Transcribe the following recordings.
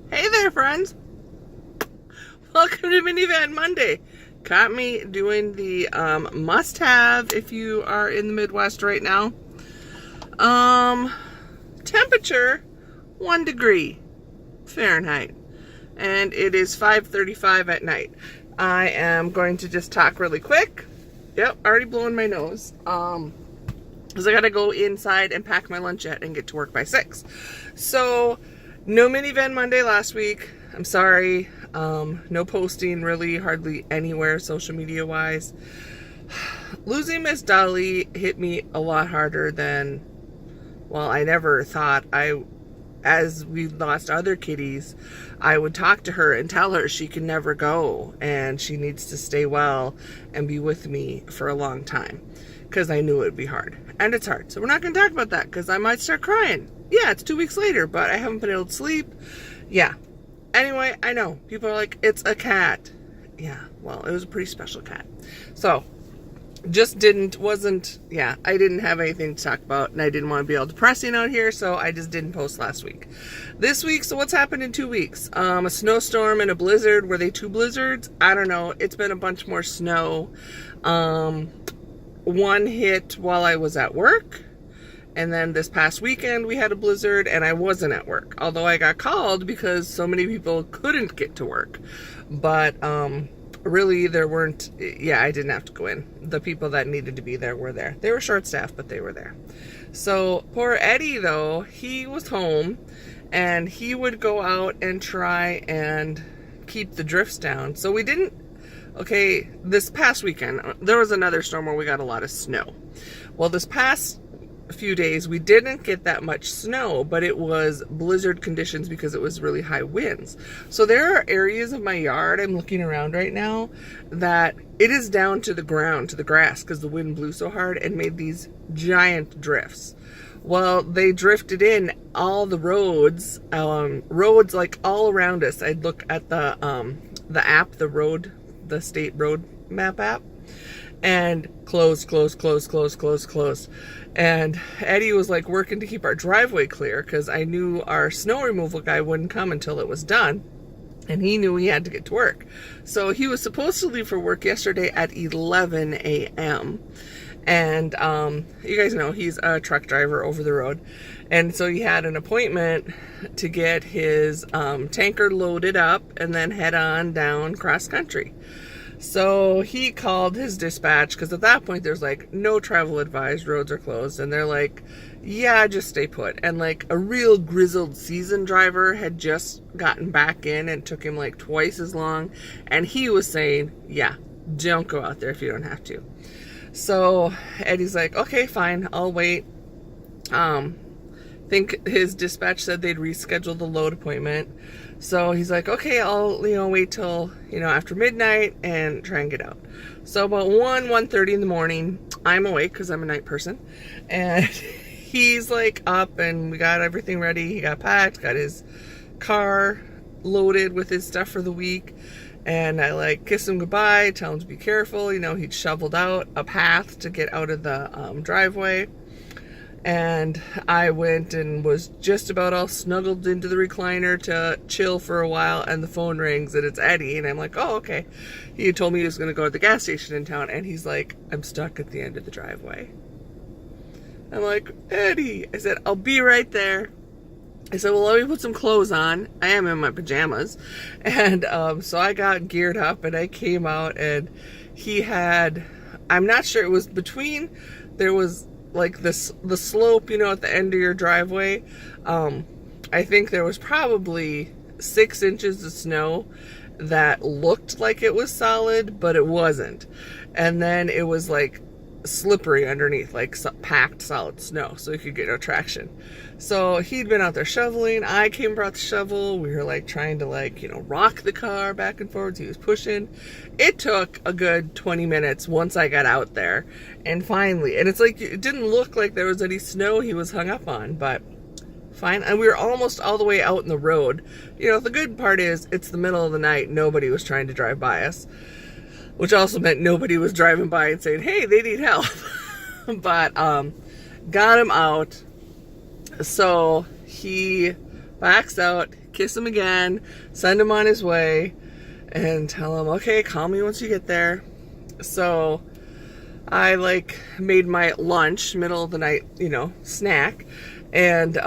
Hey there, friends. Welcome to MiniVan Monday. Caught me doing the must-have if you are in the Midwest right now. Temperature 1 degree Fahrenheit, and it is 5:35 at night. I am going to just talk really quick. Yep, already blowing my nose. Because I gotta go inside and pack my lunch yet and get to work by 6. So no MiniVan Monday last week. I'm sorry. No posting really hardly anywhere social media wise. Losing Miss Dolly hit me a lot harder than, well, I never thought as we lost other kitties, I would talk to her and tell her she can never go and she needs to stay well and be with me for a long time, because I knew it would be hard. And it's hard. So we're not going to talk about that because I might start crying. Yeah, it's 2 weeks later, but I haven't been able to sleep. Yeah. Anyway, I know. People are like, it's a cat. Yeah, well, it was a pretty special cat. So, just I didn't have anything to talk about, and I didn't want to be all depressing out here, so I just didn't post last week. This week, so what's happened in 2 weeks? A snowstorm and a blizzard. Were they 2 blizzards? I don't know. It's been a bunch more snow. One hit while I was at work, and then this past weekend we had a blizzard and I wasn't at work, although I got called because so many people couldn't get to work. But really there weren't, I didn't have to go in. The people that needed to be there were there. They were short-staffed, but they were there. So poor Eddie, though, he was home and he would go out and try and keep the drifts down. So we didn't. Okay, this past weekend, there was another storm where we got a lot of snow. Well, this past few days, we didn't get that much snow, but it was blizzard conditions because it was really high winds. So there are areas of my yard, I'm looking around right now, that it is down to the ground, to the grass, because the wind blew so hard and made these giant drifts. Well, they drifted in all the roads, roads like all around us. I'd look at the app, the state road map app, and closed. And Eddie was like working to keep our driveway clear because I knew our snow removal guy wouldn't come until it was done, and he knew he had to get to work. So he was supposed to leave for work yesterday at 11 a.m. And you guys know he's a truck driver over the road, and so he had an appointment to get his tanker loaded up and then head on down cross country. So he called his dispatch because at that point there's like no travel advised, roads are closed, and they're like, yeah, just stay put. And like a real grizzled seasoned driver had just gotten back in and took him like twice as long, and he was saying, yeah, don't go out there if you don't have to. So Eddie's like, okay, fine, I'll wait. Think his dispatch said they'd reschedule the load appointment. So he's like, okay, I'll, wait till, after midnight and try and get out. So about 1:30 in the morning, I'm awake because I'm a night person. And he's like up and we got everything ready. He got packed, got his car loaded with his stuff for the week. And I like kiss him goodbye, tell him to be careful. He'd shoveled out a path to get out of the driveway. And I went and was just about all snuggled into the recliner to chill for a while, and the phone rings and it's Eddie, and I'm like, oh, okay. He had told me he was going to go to the gas station in town, and he's like, I'm stuck at the end of the driveway. I'm like, Eddie, I said, I'll be right there. I said, well, let me put some clothes on. I am in my pajamas. And so I got geared up and I came out, and he had, I'm not sure, it was between, there was like the slope, at the end of your driveway. I think there was probably 6 inches of snow that looked like it was solid, but it wasn't. And then it was like slippery underneath, like packed solid snow, so you could get no traction. So he'd been out there shoveling. I came, brought the shovel. We were like trying to rock the car back and forwards. He was pushing. It took a good 20 minutes once I got out there, and finally, and it's like it didn't look like there was any snow he was hung up on, but fine. And we were almost all the way out in the road. The good part is it's the middle of the night. Nobody was trying to drive by us, which also meant nobody was driving by and saying, hey, they need help. But got him out. So he backs out, kiss him again, send him on his way, and tell him, okay, call me once you get there. So I like made my lunch, middle of the night, you know, snack, and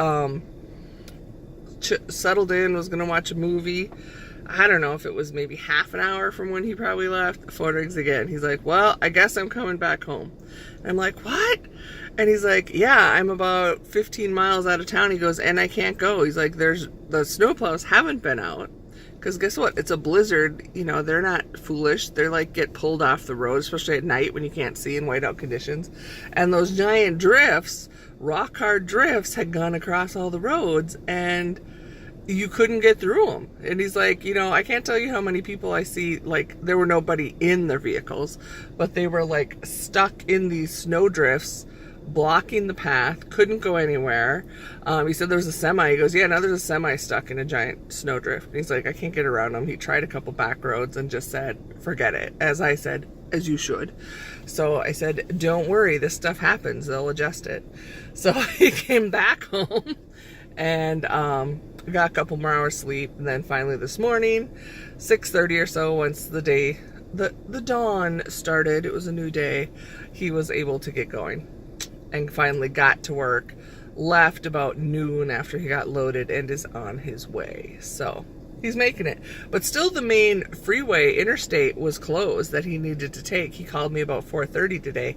settled in, was gonna watch a movie. I don't know if it was maybe half an hour from when he probably left. Phone rings again. He's like, well, I guess I'm coming back home. I'm like, what? And he's like, yeah, I'm about 15 miles out of town. He goes, and I can't go. He's like, the snowplows haven't been out. Because guess what? It's a blizzard. You know, they're not foolish. They're like, get pulled off the road, especially at night when you can't see in whiteout conditions. And those giant drifts, rock hard drifts, had gone across all the roads, and you couldn't get through them. And he's like, you know, I can't tell you how many people I see, like, there were nobody in their vehicles, but they were like stuck in these snow drifts, blocking the path, couldn't go anywhere. He said there was a semi. He goes, yeah, now there's a semi stuck in a giant snowdrift. And he's like, I can't get around them. He tried a couple back roads and just said, forget it. As I said, as you should. So I said, don't worry, this stuff happens. They'll adjust it. So he came back home and got a couple more hours sleep. And then finally this morning, 6:30 or so, once the day, the dawn started, it was a new day, he was able to get going. And finally got to work, left about noon after he got loaded, and is on his way. So he's making it. But still the main freeway, interstate, was closed that he needed to take. He called me about 4:30 today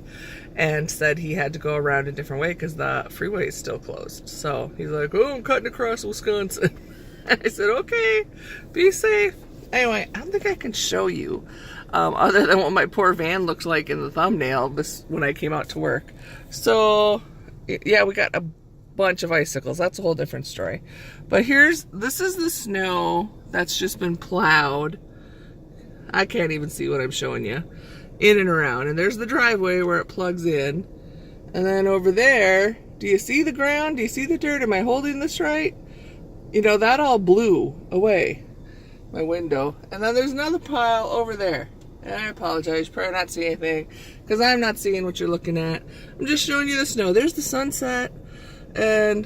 and said he had to go around a different way because the freeway is still closed. So he's like, oh, I'm cutting across Wisconsin. And I said, okay, be safe. Anyway, I don't think I can show you other than what my poor van looked like in the thumbnail when I came out to work. So, yeah, we got a bunch of icicles. That's a whole different story. But this is the snow that's just been plowed. I can't even see what I'm showing you. In and around. And there's the driveway where it plugs in. And then over there, do you see the ground? Do you see the dirt? Am I holding this right? You know, that all blew away my window. And then there's another pile over there. And I apologize, you probably not see anything because I'm not seeing what you're looking at. I'm just showing you the snow. There's the sunset, and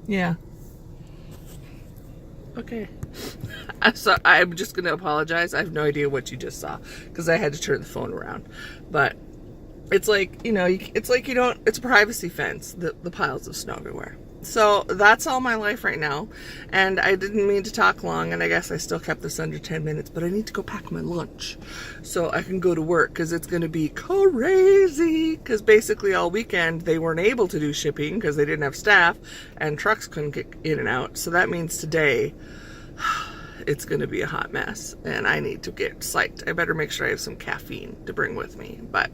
yeah. Okay. I'm just gonna apologize. I have no idea what you just saw because I had to turn the phone around. But it's like, you know, it's like you don't. It's a privacy fence. The piles of snow everywhere. So that's all my life right now, and I didn't mean to talk long, and I guess I still kept this under 10 minutes, but I need to go pack my lunch so I can go to work because it's going to be crazy because basically all weekend they weren't able to do shipping because they didn't have staff and trucks couldn't get in and out. So that means today it's going to be a hot mess, and I need to get psyched. I better make sure I have some caffeine to bring with me, but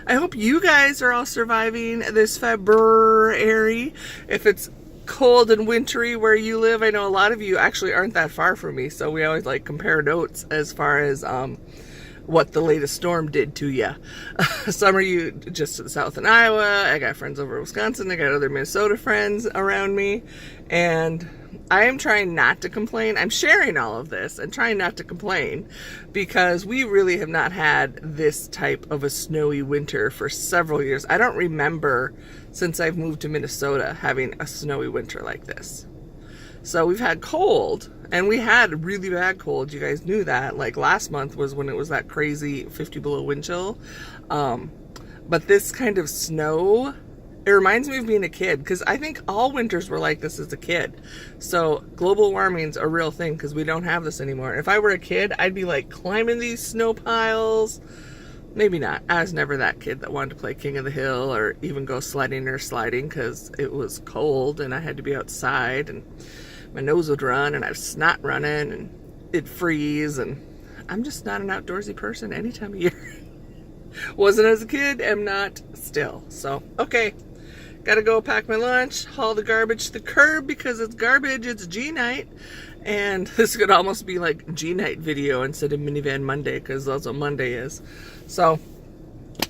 I hope you guys are all surviving this February. If it's cold and wintry where you live, I know a lot of you actually aren't that far from me, so we always like compare notes as far as what the latest storm did to you. Some of you just to the south in Iowa. I got friends over in Wisconsin. I got other Minnesota friends around me, and I am trying not to complain. I'm sharing all of this and trying not to complain because we really have not had this type of a snowy winter for several years. I don't remember since I've moved to Minnesota having a snowy winter like this. So we've had cold, and we had really bad cold. You guys knew that. Like last month was when it was that crazy 50 below wind chill. But this kind of snow, it reminds me of being a kid because I think all winters were like this as a kid. So global warming's a real thing because we don't have this anymore. If I were a kid, I'd be like climbing these snow piles. Maybe not. I was never that kid that wanted to play King of the Hill or even go sledding or sliding because it was cold and I had to be outside and my nose would run and I have snot running and it'd freeze, and I'm just not an outdoorsy person any time of year. Wasn't as a kid, am not still. So, okay. Gotta go pack my lunch, haul the garbage to the curb because it's garbage, it's G-night. And this could almost be like G-night video instead of MiniVan Monday because that's what Monday is. So,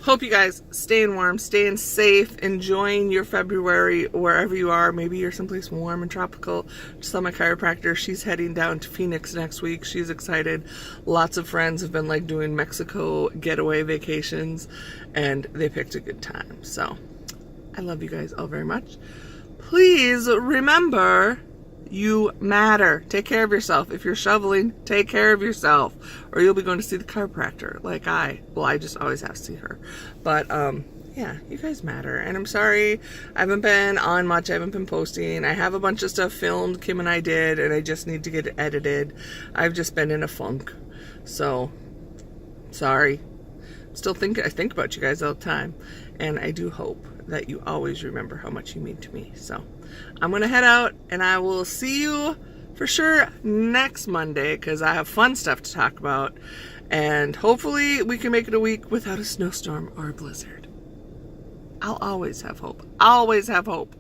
hope you guys staying warm, staying safe, enjoying your February wherever you are. Maybe you're someplace warm and tropical. Just saw my chiropractor. She's heading down to Phoenix next week. She's excited. Lots of friends have been like doing Mexico getaway vacations, and they picked a good time. So, I love you guys all very much. Please remember, You matter. Take care of yourself. If you're shoveling, take care of yourself, or you'll be going to see the chiropractor like I just always have to see her. But yeah, you guys matter. And I'm sorry I haven't been on much. I haven't been posting. I have a bunch of stuff filmed, Kim and I did, and I just need to get it edited. I've just been in a funk. So sorry. I think about you guys all the time, and I do hope that you always remember how much you mean to me. So I'm gonna head out, and I will see you for sure next Monday, because I have fun stuff to talk about, and hopefully we can make it a week without a snowstorm or a blizzard. I'll always have hope. Always have hope.